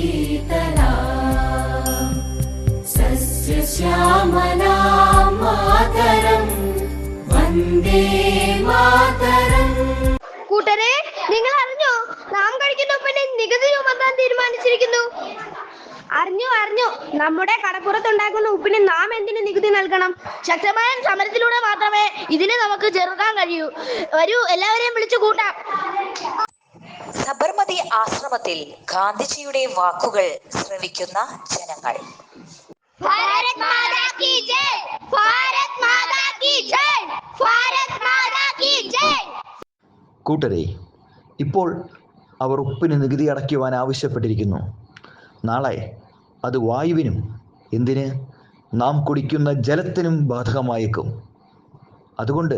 शीतला सस्यश्यामलां मातरं वन्दे मातरं. കൂട്ടരെ, നിങ്ങൾ അറിഞ്ഞോ? നാം കഴിക്കുന്ന ഉപ്പിന് നികുതി ചുമത്താൻ തീരുമാനിച്ചിരിക്കുന്നു. അറിഞ്ഞു. നമ്മുടെ കടപ്പുറത്തുണ്ടാക്കുന്ന ഉപ്പിന് നാം എന്തിനു നികുതി നൽകണം? ശക്തമായ സമരത്തിലൂടെ മാത്രമേ ഇതിനെ നമുക്ക് ചെറുക്കാൻ കഴിയൂ. വരൂ, എല്ലാവരെയും വിളിച്ചു കൂട്ടാം. സബർമതി ആശ്രമത്തിൽ ഗാന്ധിജിയുടെ വാക്കുകൾ ശ്രവിക്കുന്ന ജനങ്ങൾ. ഭാരത് മാതാ കി ജയ്, ഭാരത് മാതാ കി ജയ്, ഭാരത് മാതാ കി ജയ്. കൂട്ടരെ, ഇപ്പോൾ അവർ ഉപ്പിന് നികുതി അടയ്ക്കുവാൻ ആവശ്യപ്പെട്ടിരിക്കുന്നു. നാളെ അത് വായുവിനും, എന്തിന്, നാം കുടിക്കുന്ന ജലത്തിനും ബാധകമായേക്കും. അതുകൊണ്ട്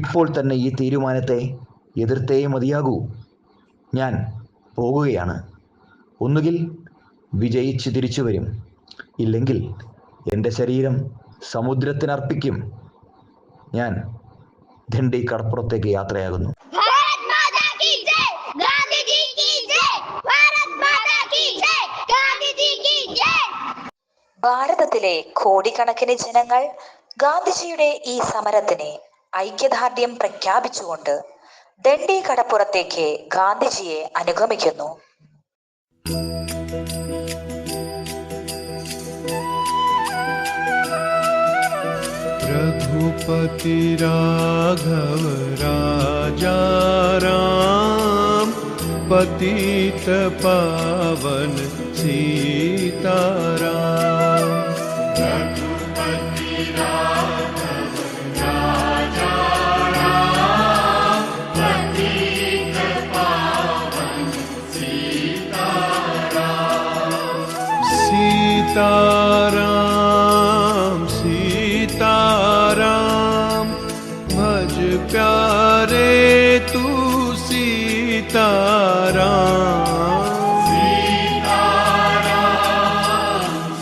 ഇപ്പോൾ തന്നെ ഈ തീരുമാനത്തെ എതിർത്തേ മതിയാകൂ. ഞാൻ പോകുകയാണ്. ഒന്നുകിൽ വിജയിച്ച് തിരിച്ചു വരും, ഇല്ലെങ്കിൽ എൻ്റെ ശരീരം സമുദ്രത്തിനർപ്പിക്കും. ഞാൻ ദണ്ഡി കടപ്പുറത്തേക്ക് യാത്രയാകുന്നു. ഭാരതത്തിലെ കോടിക്കണക്കിന് ജനങ്ങൾ ഗാന്ധിജിയുടെ ഈ സമരത്തിന് ഐക്യദാർഢ്യം പ്രഖ്യാപിച്ചുകൊണ്ട് ദണ്ഡി കടപ്പുറത്തേക്ക് ഗാന്ധിജിയെ അനുഗമിക്കുന്നു. रघुपति राघव राजा राम, पतित पावन सीताराम. रघुपति राघव राजा राम, पतित पावन सीताराम. सीताराम सीताराम, भज प्यारे तू सीताराम. सीताराम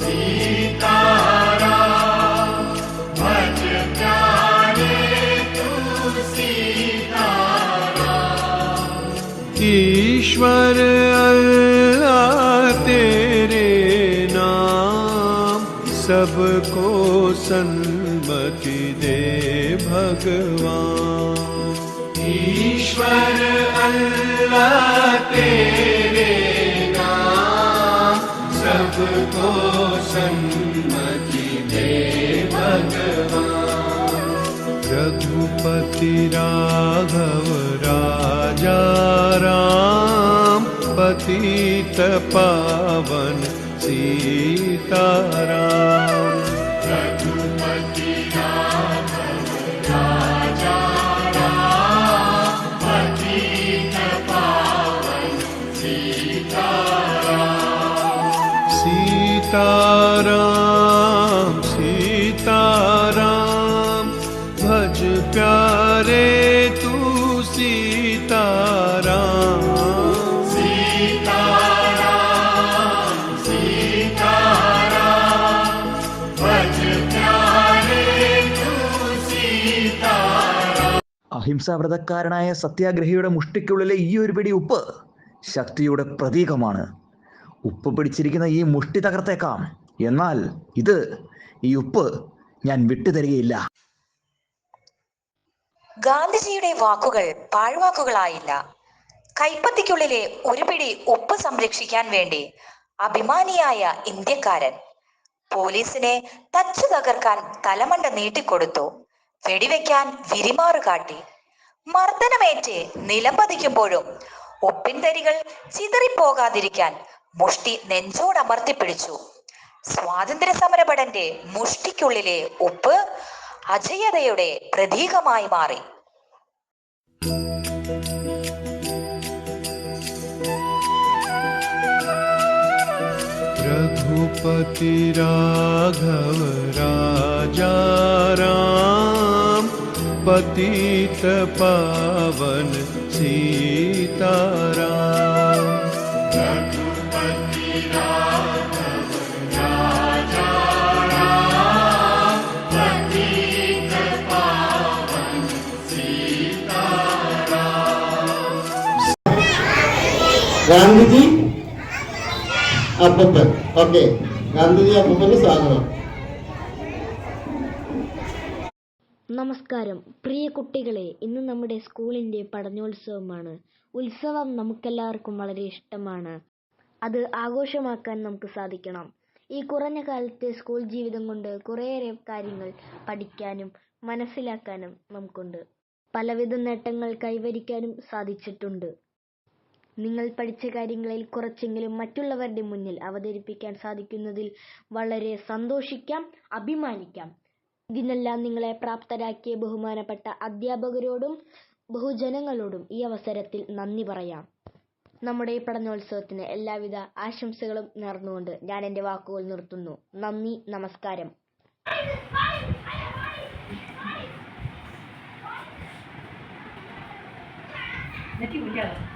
सीताराम, भज प्यारे तू सीताराम. ईश्वर अल्लाह तेरे नाम, सबको सन्मति दे भगवान. ईश्वर अल्लाह तेरे नाम, सबको सन्मति दे भगवान. रघुपति राघव राजा राम, पतित पावन सीताराम. रघुपति राघव राजा राम, पतित पावन सीताराम. सीताराम सीताराम, भज प्यारे तू सीताराम. അഹിംസാവ്രതക്കാരനായ സത്യാഗ്രഹിയുടെ മുഷ്ടിക്കുള്ളിലെ ഈ ഒരു പിടി ഉപ്പ് ശക്തിയുടെ പ്രതീകമാണ്. ഉപ്പ് പിടിച്ചിരിക്കുന്ന ഈ മുഷ്ടി തകർത്തേക്കാം, എന്നാൽ ഈ ഉപ്പ് ഞാൻ വിട്ടുതരികയില്ല. ഗാന്ധിജിയുടെ വാക്കുകൾ പാഴ്വാക്കുകളായില്ല. കൈപ്പത്തിക്കുള്ളിലെ ഒരു പിടി ഉപ്പ് സംരക്ഷിക്കാൻ വേണ്ടി അഭിമാനിയായ ഇന്ത്യക്കാരൻ പോലീസിനെ തച്ചു തകർക്കാൻ തലമണ്ട നീട്ടിക്കൊടുത്തു. വെടിവെക്കാൻ വിരിമാറ് കാട്ടി. മർദ്ദനമേറ്റ് നിലംപതിക്കുമ്പോഴും ഉപ്പിൻ തരികൾ ചിതറിപ്പോകാതിരിക്കാൻ മുഷ്ടി നെഞ്ചോടമർത്തിപ്പിടിച്ചു. സ്വാതന്ത്ര്യ സമരഭടന്റെ മുഷ്ടിക്കുള്ളിലെ ഉപ്പ് അജയ്യതയുടെ പ്രതീകമായി മാറി. रघुपति राघव राजा राम, पतित पावन सीताराम. रघुपति राघव राजा राम, पतित पावन सीताराम. गांधी जी അപ്പൂപ്പൻ. ഓക്കെ, ഗാന്ധിജി അപ്പൂപ്പന് സ്വാഗതം. നമസ്കാരം പ്രിയ കുട്ടികളെ, ഇന്ന് നമ്മുടെ സ്കൂളിൻ്റെ പഠനോത്സവമാണ്. ഉത്സവം നമുക്കെല്ലാവർക്കും വളരെ ഇഷ്ടമാണ്. അത് ആഘോഷമാക്കാൻ നമുക്ക് സാധിക്കണം. ഈ കുറഞ്ഞ കാലത്തെ സ്കൂൾ ജീവിതം കൊണ്ട് കുറേയേറെ കാര്യങ്ങൾ പഠിക്കാനും മനസ്സിലാക്കാനും നമുക്കുണ്ട്. പലവിധ നേട്ടങ്ങൾ കൈവരിക്കാനും സാധിച്ചിട്ടുണ്ട്. നിങ്ങൾ പഠിച്ച കാര്യങ്ങളിൽ കുറച്ചെങ്കിലും മറ്റുള്ളവരുടെ മുന്നിൽ അവതരിപ്പിക്കാൻ സാധിക്കുന്നതിൽ വളരെ സന്തോഷിക്കാം, അഭിമാനിക്കാം. ഇതിനെല്ലാം നിങ്ങളെ പ്രാപ്തരാക്കിയ ബഹുമാനപ്പെട്ട അധ്യാപകരോടും ബഹുജനങ്ങളോടും ഈ അവസരത്തിൽ നന്ദി പറയാം. നമ്മുടെ ഈ പഠനോത്സവത്തിന് എല്ലാവിധ ആശംസകളും നേർന്നുകൊണ്ട് ഞാൻ എൻ്റെ വാക്കുകൾ നിർത്തുന്നു. നന്ദി, നമസ്കാരം. Nanti hujan.